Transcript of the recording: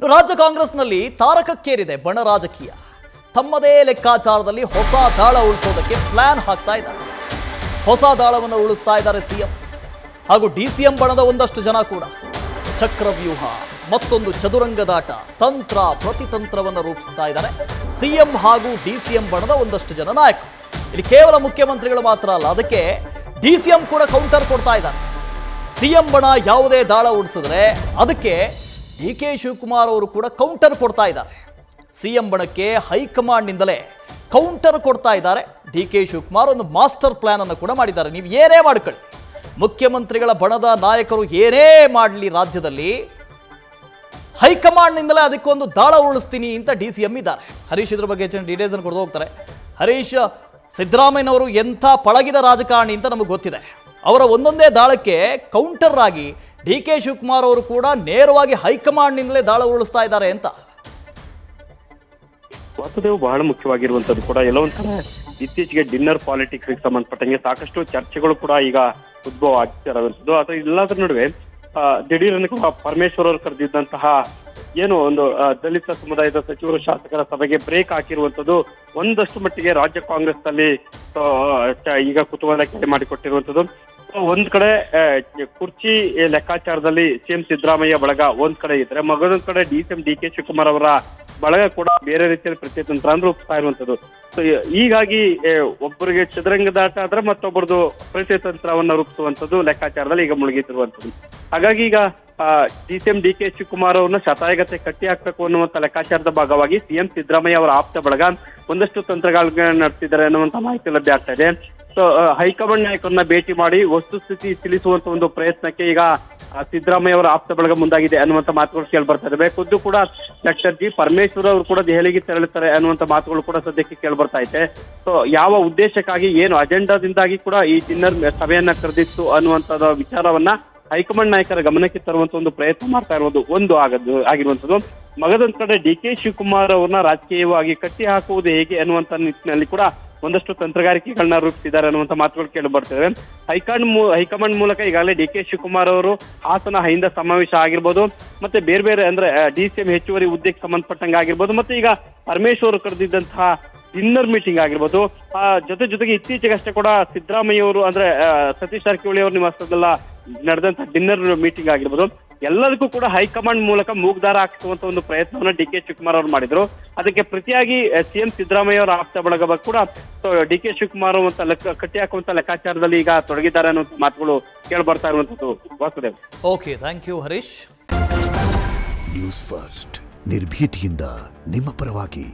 ರಾಜ್ಯ ಕಾಂಗ್ರೆಸ್ನಲ್ಲಿ ತಾರಕಕ್ಕೇರಿದೆ ಬಣ ರಾಜಕೀಯ. ತಮ್ಮದೇ ಲೆಕ್ಕಾಚಾರದಲ್ಲಿ ಹೊಸ ದಾಳ ಉಳಿಸೋದಕ್ಕೆ ಪ್ಲಾನ್ ಹಾಕ್ತಾ ಇದ್ದಾರೆ. ಹೊಸ ದಾಳವನ್ನು ಉಳಿಸ್ತಾ ಇದ್ದಾರೆ ಸಿಎಂ ಹಾಗೂ ಡಿಸಿಎಂ ಬಣದ ಒಂದಷ್ಟು ಜನ ಕೂಡ. ಚಕ್ರವ್ಯೂಹ, ಮತ್ತೊಂದು ಚದುರಂಗದಾಟ, ತಂತ್ರ ಪ್ರತಿತಂತ್ರವನ್ನು ರೂಪಿಸ್ತಾ ಇದ್ದಾರೆ ಸಿಎಂ ಹಾಗೂ ಡಿಸಿಎಂ ಬಣದ ಒಂದಷ್ಟು ಜನ ನಾಯಕರು. ಇಲ್ಲಿ ಕೇವಲ ಮುಖ್ಯಮಂತ್ರಿಗಳು ಮಾತ್ರ ಅಲ್ಲ, ಅದಕ್ಕೆ ಡಿಸಿಎಂ ಕೂಡ ಕೌಂಟರ್ ಕೊಡ್ತಾ ಇದ್ದಾರೆ. ಸಿಎಂ ಬಣ ಯಾವುದೇ ದಾಳ ಉಳಿಸಿದ್ರೆ ಅದಕ್ಕೆ ಡಿಕೆ ಶಿವಕುಮಾರ್ ಅವರು ಕೂಡ ಕೌಂಟರ್ ಕೊಡ್ತಾ ಇದ್ದಾರೆ. ಸಿಎಂ ಬಣಕ್ಕೆ ಹೈಕಮಾಂಡ್ನಿಂದಲೇ ಕೌಂಟರ್ ಕೊಡ್ತಾ ಇದ್ದಾರೆ ಡಿಕೆ ಶಿವಕುಮಾರ್. ಒಂದು ಮಾಸ್ಟರ್ ಪ್ಲಾನ್ ಅನ್ನು ಕೂಡ ಮಾಡಿದ್ದಾರೆ. ನೀವು ಏನೇ ಮಾಡ್ಕೊಳ್ಳಿ, ಮುಖ್ಯಮಂತ್ರಿಗಳ ಬಣದ ನಾಯಕರು ಏನೇ ಮಾಡಲಿ ರಾಜ್ಯದಲ್ಲಿ, ಹೈಕಮಾಂಡ್ನಿಂದಲೇ ಅದಕ್ಕೊಂದು ದಾಳ ಉಳಿಸ್ತೀನಿ ಅಂತ ಡಿಸಿಎಂ ಇದ್ದಾರೆ. ಹರೀಶ್ ಇದ್ರ ಬಗ್ಗೆ ಹೆಚ್ಚಿನ ಡೀಟೇಲ್ಸ್ ಅನ್ನು ಕೊಡ್ದು ಹೋಗ್ತಾರೆ. ಹರೀಶ್, ಸಿದ್ದರಾಮಯ್ಯನವರು ಎಂಥ ಪಳಗಿದ ರಾಜಕಾರಣಿ ಅಂತ ನಮಗೆ ಗೊತ್ತಿದೆ. ಅವರ ಒಂದೊಂದೇ ದಾಳಕ್ಕೆ ಕೌಂಟರ್ ಆಗಿ ಡಿಕೆ ಶಿವಕುಮಾರ್ ಅವರು ಕೂಡ ನೇರವಾಗಿ ಹೈಕಮಾಂಡ್ನಿಂದಲೇ ದಾಳ ಉಳಿಸ್ತಾ ಇದ್ದಾರೆ ಅಂತ. ವಾಸುದೇವ್, ಬಹಳ ಮುಖ್ಯವಾಗಿರುವಂತದ್ದು ಕೂಡ ಎಲ್ಲೋ ಒಂಥರ ಇತ್ತೀಚೆಗೆ ಡಿನ್ನರ್ ಪಾಲಿಟಿಕ್ಸ್ ಸಂಬಂಧಪಟ್ಟಂಗೆ ಸಾಕಷ್ಟು ಚರ್ಚೆಗಳು ಕೂಡ ಈಗ ಉದ್ಭವ ಆಗ್ತಿರುವಂತದ್ದು. ಅಥವಾ ಎಲ್ಲದರ ನಡುವೆ ದಿಢೀರನ್ನು ಕೂಡ ಪರಮೇಶ್ವರ್ ಅವರು ಕರೆದಿದ್ದಂತಹ ಏನು ಒಂದು ದಲಿತ ಸಮುದಾಯದ ಸಚಿವರು ಶಾಸಕರ ಸಭೆಗೆ ಬ್ರೇಕ್ ಹಾಕಿರುವಂತದ್ದು ಒಂದಷ್ಟು ಮಟ್ಟಿಗೆ ರಾಜ್ಯ ಕಾಂಗ್ರೆಸ್ ನಲ್ಲಿ ಈಗ ಕುತೂಹಲ ಕೆರೆ ಮಾಡಿಕೊಟ್ಟಿರುವಂತದ್ದು. ಒಂದ್ ಕಡೆ ಕುರ್ಚಿ ಲೆಕ್ಕಾಚಾರದಲ್ಲಿ ಸಿಎಂ ಸಿದ್ದರಾಮಯ್ಯ ಬಳಗ ಒಂದ್ ಕಡೆ ಇದ್ರೆ, ಮಗದೊಂದ್ ಕಡೆ ಡಿಸಿಎಂ ಡಿಕೆ ಶಿವಕುಮಾರ್ ಅವರ ಬಳಗ ಕೂಡ ಬೇರೆ ರೀತಿಯಲ್ಲಿ ಪ್ರತಿತಂತ್ರ ರೂಪಿಸ್ತಾ ಇರುವಂತದ್ದು. ಹೀಗಾಗಿ ಒಬ್ಬರಿಗೆ ಚದುರಂಗದಾಟ ಆದ್ರೆ ಮತ್ತೊಬ್ಬರದು ಪ್ರತಿತಂತ್ರವನ್ನ ರೂಪಿಸುವಂತದ್ದು ಲೆಕ್ಕಾಚಾರದಲ್ಲಿ ಈಗ ಮುಳುಗಿತಿರುವಂತದ್ದು. ಹಾಗಾಗಿ ಈಗ ಡಿಸಿಎಂ ಡಿಕೆ ಶಿವಕುಮಾರ್ ಅವ್ರನ್ನ ಶತಾಯಗತೆ ಕಟ್ಟಿ ಹಾಕ್ಬೇಕು ಅನ್ನುವಂತ ಲೆಕ್ಕಾಚಾರದ ಭಾಗವಾಗಿ ಸಿಎಂ ಸಿದ್ದರಾಮಯ್ಯ ಅವರ ಆಪ್ತ ಬಳಗ ಒಂದಷ್ಟು ತಂತ್ರಗಳನ್ನ ನಡೆಸಿದ್ದಾರೆ ಅನ್ನುವಂತ ಮಾಹಿತಿ ಲಭ್ಯ ಆಗ್ತಾ ಇದೆ. ಸೊ ಹೈಕಮಾಂಡ್ ನಾಯಕರನ್ನ ಭೇಟಿ ಮಾಡಿ ವಸ್ತುಸ್ಥಿತಿ ತಿಳಿಸುವಂತ ಒಂದು ಪ್ರಯತ್ನಕ್ಕೆ ಈಗ ಸಿದ್ದರಾಮಯ್ಯ ಅವರ ಆಪ್ತ ಬಳಗ ಮುಂದಾಗಿದೆ ಅನ್ನುವಂತ ಮಾತುಗಳು ಕೇಳಿ ಬರ್ತಾ ಇದ್ದಾವೆ. ಖುದ್ದು ಕೂಡ ಡಾಕ್ಟರ್ ಜಿ ಪರಮೇಶ್ವರ್ ಅವರು ಕೂಡ ದೆಹಲಿಗೆ ತೆರಳುತ್ತಾರೆ ಅನ್ನುವಂತ ಮಾತುಗಳು ಕೂಡ ಸದ್ಯಕ್ಕೆ ಕೇಳಿ ಬರ್ತಾ ಇದೆ. ಸೊ ಯಾವ ಉದ್ದೇಶಕ್ಕಾಗಿ, ಏನು ಅಜೆಂಡಾದಿಂದಾಗಿ ಕೂಡ ಈ ಡಿನ್ನರ್ ಸಭೆಯನ್ನ ಕರೆದಿತ್ತು ಅನ್ನುವಂಥದ್ದು ವಿಚಾರವನ್ನ ಹೈಕಮಾಂಡ್ ನಾಯಕರ ಗಮನಕ್ಕೆ ತರುವಂತ ಒಂದು ಪ್ರಯತ್ನ ಮಾಡ್ತಾ ಇರೋದು ಒಂದು ಆಗಿರುವಂತದ್ದು. ಮಗದೊಂದ್ ಕಡೆ ಡಿಕೆ ಶಿವಕುಮಾರ್ ಅವ್ರನ್ನ ರಾಜಕೀಯವಾಗಿ ಕಟ್ಟಿ ಹಾಕುವುದು ಹೇಗೆ ಅನ್ನುವಂತ ನಿಟ್ಟಿನಲ್ಲಿ ಕೂಡ ಒಂದಷ್ಟು ತಂತ್ರಗಾರಿಕೆಗಳನ್ನ ರೂಪಿಸಿದ್ದಾರೆ ಅನ್ನುವಂತ ಮಾತುಗಳು ಕೇಳಿ ಬರ್ತಿವೆ. ಹೈಕಮಾಂಡ್ ಮೂಲಕ ಈಗಾಗಲೇ ಡಿಕೆ ಶಿವಕುಮಾರ್ ಅವರು ಹಾಸನ ಹೈಂದ ಸಮಾವೇಶ ಆಗಿರ್ಬೋದು, ಮತ್ತೆ ಬೇರೆ ಬೇರೆ ಅಂದ್ರೆ ಡಿಸಿಎಂ ಹೆಚ್ಚುವರಿ ಹುದ್ದೆಗೆ ಸಂಬಂಧಪಟ್ಟಂಗೆ ಆಗಿರ್ಬೋದು, ಮತ್ತೆ ಈಗ ಪರಮೇಶ್ವರ್ ಕರೆದಿದ್ದಂತಹ ಡಿನ್ನರ್ ಮೀಟಿಂಗ್ ಆಗಿರ್ಬೋದು, ಜೊತೆಗೆ ಇತ್ತೀಚೆಗಷ್ಟೇ ಕೂಡ ಸಿದ್ದರಾಮಯ್ಯ ಅವರು ಅಂದ್ರೆ ಸತೀಶ್ ಜಾರಕಿಹೊಳಿ ಅವ್ರ ನಿವಾಸದಲ್ಲ ನಡೆದಂತ ಡಿನ್ನರ್ ಮೀಟಿಂಗ್ ಆಗಿರ್ಬೋದು, ಎಲ್ಲದಕ್ಕೂ ಕೂಡ ಹೈಕಮಾಂಡ್ ಮೂಲಕ ಮೂಗ್ದಾರ ಹಾಕಿಸುವಂತ ಒಂದು ಪ್ರಯತ್ನವನ್ನ ಡಿಕೆ ಶಿವಕುಮಾರ್ ಅವರು ಮಾಡಿದ್ರು. ಅದಕ್ಕೆ ಪ್ರತಿಯಾಗಿ ಸಿಎಂ ಸಿದ್ದರಾಮಯ್ಯ ಅವರ ಆಪ್ತ ಬಳಗ ಕೂಡ ಡಿಕೆ ಶಿವಕುಮಾರ್ ಅಂತ ಕಟ್ಟಿ ಹಾಕುವಂತ ಲೆಕ್ಕಾಚಾರದಲ್ಲಿ ಈಗ ತೊಡಗಿದ್ದಾರೆ ಅನ್ನುವಂತ ಮಾತುಗಳು ಕೇಳಿ ಬರ್ತಾ ಇರುವಂತದ್ದು. Vasudev, okay, thank you Harish. News first, ನಿರ್ಭೀತಿಯಿಂದ ನಿಮ್ಮ ಪರವಾಗಿ.